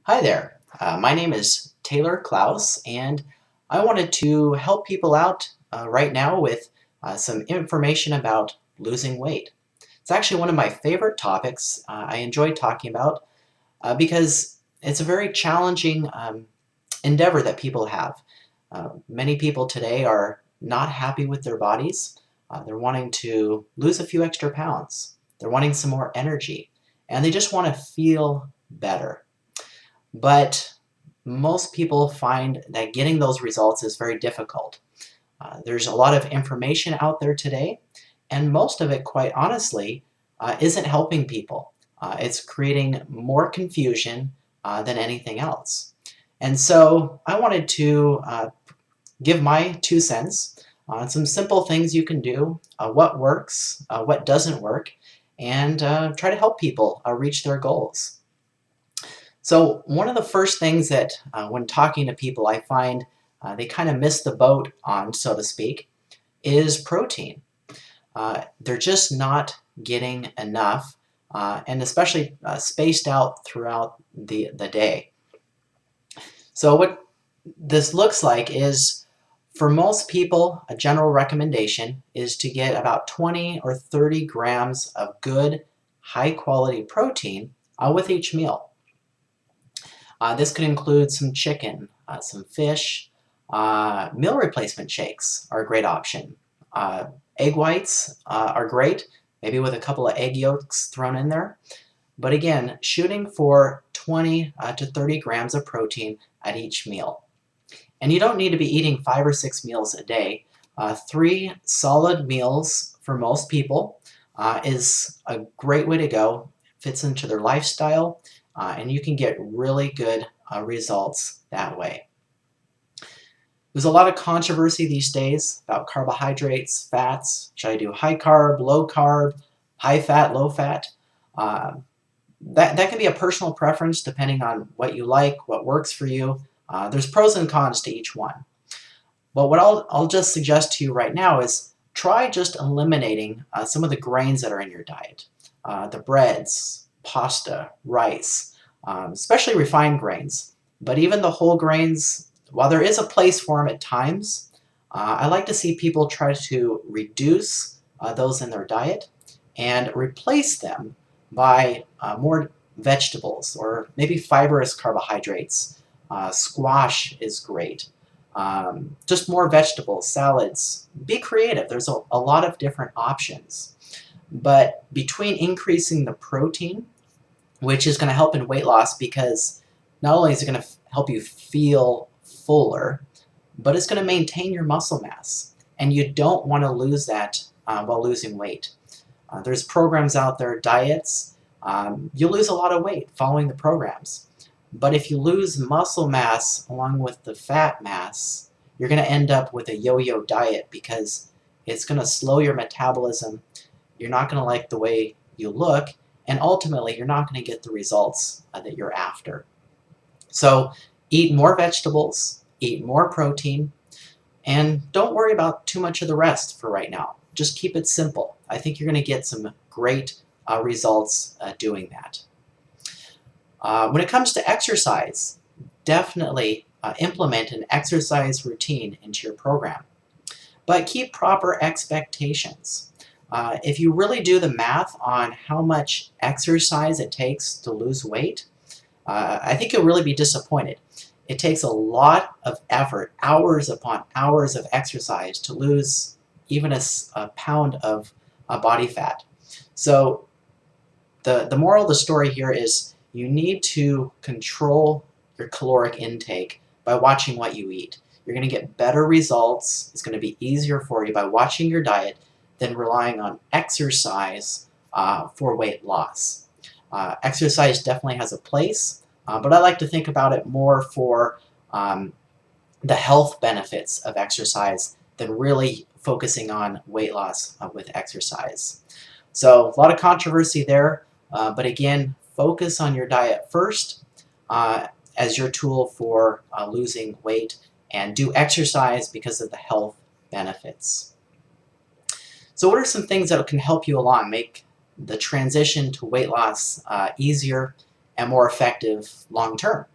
Hi there, my name is Taylor Clouse, and I wanted to help people out right now with some information about losing weight. It's actually one of my favorite topics I enjoy talking about because it's a very challenging endeavor that people have. Many people today are not happy with their bodies. They're wanting to lose a few extra pounds. They're wanting some more energy, and they just want to feel better. But most people find that getting those results is very difficult. There's a lot of information out there today, and most of it, quite honestly, isn't helping people. It's creating more confusion than anything else. And so I wanted to give my 2 cents on some simple things you can do, what works, what doesn't work, and try to help people reach their goals. So one of the first things that when talking to people I find they kind of miss the boat on, so to speak, is protein. They're just not getting enough, and especially spaced out throughout the day. So what this looks like is, for most people, a general recommendation is to get about 20 or 30 grams of good, high quality protein with each meal. This could include some chicken, some fish. Meal replacement shakes are a great option. Egg whites are great, maybe with a couple of egg yolks thrown in there. But again, shooting for 20 to 30 grams of protein at each meal. And you don't need to be eating 5 or 6 meals a day. 3 solid meals for most people is a great way to go. Fits into their lifestyle, and you can get really good results that way. There's a lot of controversy these days about carbohydrates, fats. Should I do high carb, low carb, high fat, low fat? That can be a personal preference depending on what you like, what works for you. There's pros and cons to each one. But what I'll just suggest to you right now is try just eliminating some of the grains that are in your diet. The breads, pasta, rice, especially refined grains. But even the whole grains, while there is a place for them at times, I like to see people try to reduce those in their diet and replace them by more vegetables or maybe fibrous carbohydrates. Squash is great. Just more vegetables, salads. Be creative. There's a lot of different options. But between increasing the protein, which is going to help in weight loss because not only is it going to help you feel fuller, but it's going to maintain your muscle mass. And you don't want to lose that while losing weight. There's programs out there, diets. You'll lose a lot of weight following the programs. But if you lose muscle mass along with the fat mass, you're going to end up with a yo-yo diet because it's going to slow your metabolism. You're not going to like the way you look, and ultimately you're not going to get the results that you're after. So eat more vegetables, eat more protein, and don't worry about too much of the rest for right now. Just keep it simple. I think you're going to get some great results doing that. When it comes to exercise, definitely implement an exercise routine into your program. But keep proper expectations. If you really do the math on how much exercise it takes to lose weight, I think you'll really be disappointed. It takes a lot of effort, hours upon hours of exercise to lose even a pound of body fat. So the moral of the story here is you need to control your caloric intake by watching what you eat. You're going to get better results. It's going to be easier for you by watching your diet than relying on exercise for weight loss. Exercise definitely has a place, but I like to think about it more for the health benefits of exercise than really focusing on weight loss with exercise. So a lot of controversy there, but again, focus on your diet first as your tool for losing weight, and do exercise because of the health benefits. So what are some things that can help you along, make the transition to weight loss easier and more effective long term?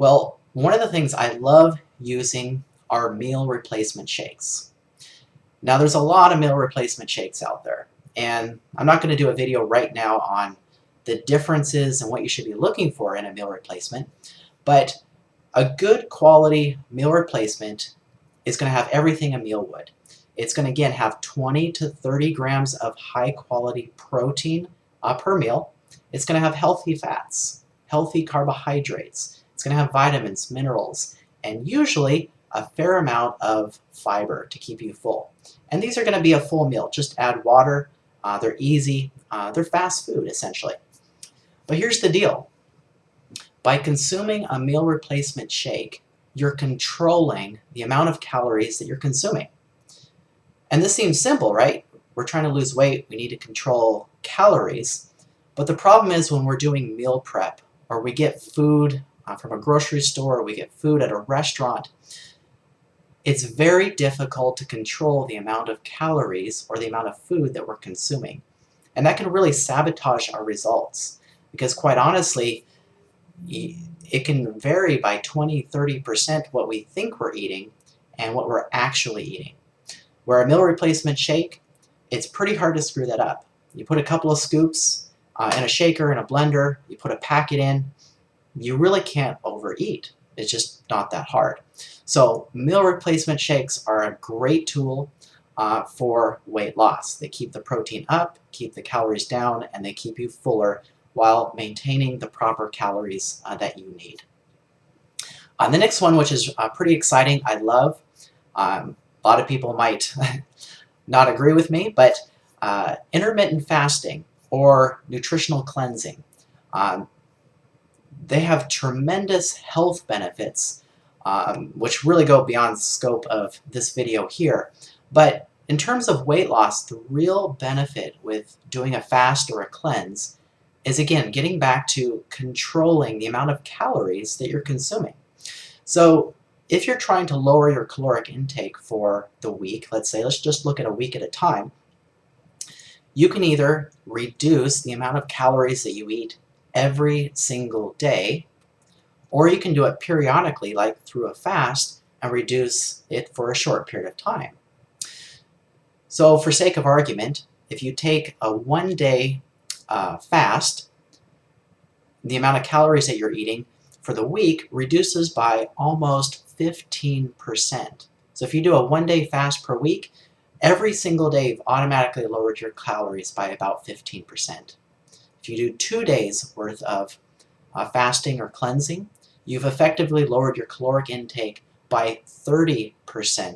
Well, one of the things I love using are meal replacement shakes. Now, there's a lot of meal replacement shakes out there, and I'm not going to do a video right now on the differences and what you should be looking for in a meal replacement, but a good quality meal replacement is going to have everything a meal would. It's going to, again, have 20 to 30 grams of high quality protein per meal. It's going to have healthy fats, healthy carbohydrates. It's going to have vitamins, minerals, and usually a fair amount of fiber to keep you full. And these are going to be a full meal. Just add water. They're easy. They're fast food, essentially. But here's the deal. By consuming a meal replacement shake, you're controlling the amount of calories that you're consuming. And this seems simple, right? We're trying to lose weight. We need to control calories. But the problem is when we're doing meal prep, or we get food from a grocery store, or we get food at a restaurant, it's very difficult to control the amount of calories or the amount of food that we're consuming. And that can really sabotage our results. Because quite honestly, it can vary by 20–30% what we think we're eating and what we're actually eating. Where a meal replacement shake, it's pretty hard to screw that up. You put a couple of scoops in a shaker, in a blender, you put a packet in, you really can't overeat. It's just not that hard. So meal replacement shakes are a great tool for weight loss. They keep the protein up, keep the calories down, and they keep you fuller while maintaining the proper calories that you need. The next one, which is pretty exciting, I love. A lot of people might not agree with me, but intermittent fasting or nutritional cleansing. They have tremendous health benefits, which really go beyond the scope of this video here. But in terms of weight loss, the real benefit with doing a fast or a cleanse is, again, getting back to controlling the amount of calories that you're consuming. So if you're trying to lower your caloric intake for the week, let's just look at a week at a time, you can either reduce the amount of calories that you eat every single day, or you can do it periodically, like through a fast, and reduce it for a short period of time. So for sake of argument, if you take a one-day fast, the amount of calories that you're eating for the week reduces by almost 15%. So if you do a one-day fast per week, every single day you've automatically lowered your calories by about 15%. If you do 2 days worth of fasting or cleansing, you've effectively lowered your caloric intake by 30%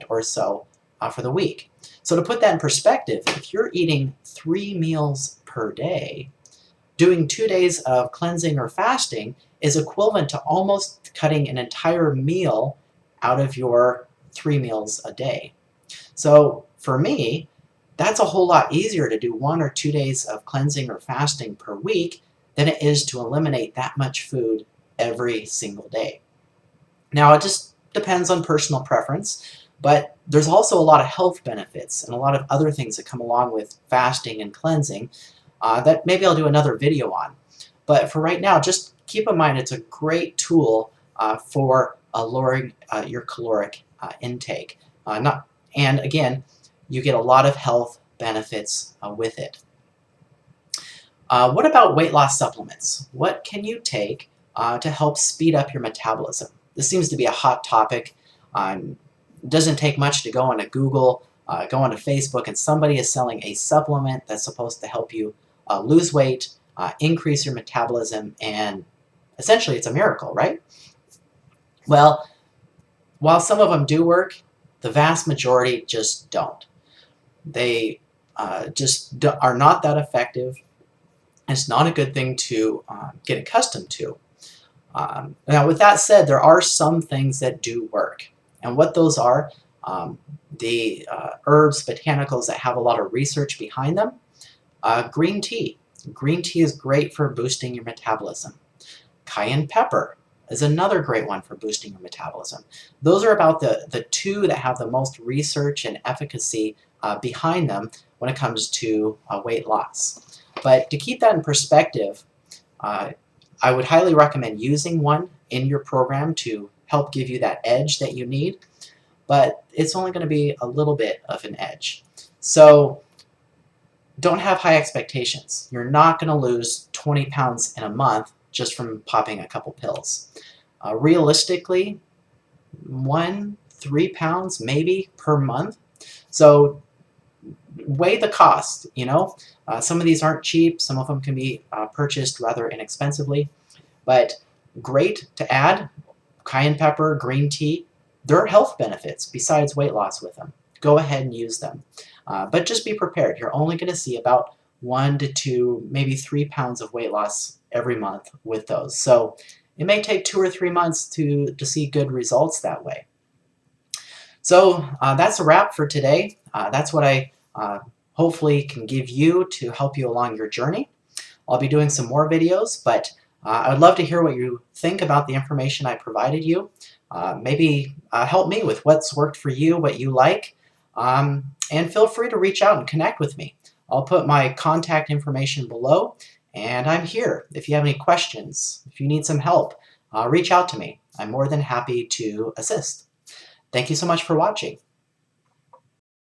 or so for the week. So to put that in perspective, if you're eating 3 meals per day, doing 2 days of cleansing or fasting is equivalent to almost cutting an entire meal out of your 3 meals a day. So for me, that's a whole lot easier to do 1 or 2 days of cleansing or fasting per week than it is to eliminate that much food every single day. Now, it just depends on personal preference, but there's also a lot of health benefits and a lot of other things that come along with fasting and cleansing that maybe I'll do another video on. But for right now, just keep in mind it's a great tool for lowering your caloric intake. And again, you get a lot of health benefits with it. What about weight loss supplements? What can you take to help speed up your metabolism? This seems to be a hot topic. It doesn't take much to go onto Google, go onto Facebook, and somebody is selling a supplement that's supposed to help you lose weight, increase your metabolism, and essentially it's a miracle, right? Well, while some of them do work, the vast majority just don't. They are not that effective. It's not a good thing to get accustomed to. Now, with that said, there are some things that do work. And what those are, the herbs, botanicals that have a lot of research behind them. Green tea. Green tea is great for boosting your metabolism. Cayenne pepper is another great one for boosting your metabolism. Those are about the two that have the most research and efficacy behind them when it comes to weight loss. But to keep that in perspective, I would highly recommend using one in your program to help give you that edge that you need, but it's only going to be a little bit of an edge. So don't have high expectations. You're not going to lose 20 pounds in a month just from popping a couple pills. Realistically, 3 pounds maybe per month. So weigh the cost, you know. Some of these aren't cheap. Some of them can be purchased rather inexpensively, but great to add. Cayenne pepper, green tea, there are health benefits besides weight loss with them. Go ahead and use them. But just be prepared. You're only going to see about 1 to 2, maybe 3 pounds of weight loss every month with those. So it may take 2 or 3 months to see good results that way. So that's a wrap for today. That's what I hopefully can give you to help you along your journey. I'll be doing some more videos, but I would love to hear what you think about the information I provided you. Maybe help me with what's worked for you, what you like, and feel free to reach out and connect with me. I'll put my contact information below, and I'm here. If you have any questions, if you need some help, reach out to me. I'm more than happy to assist. Thank you so much for watching.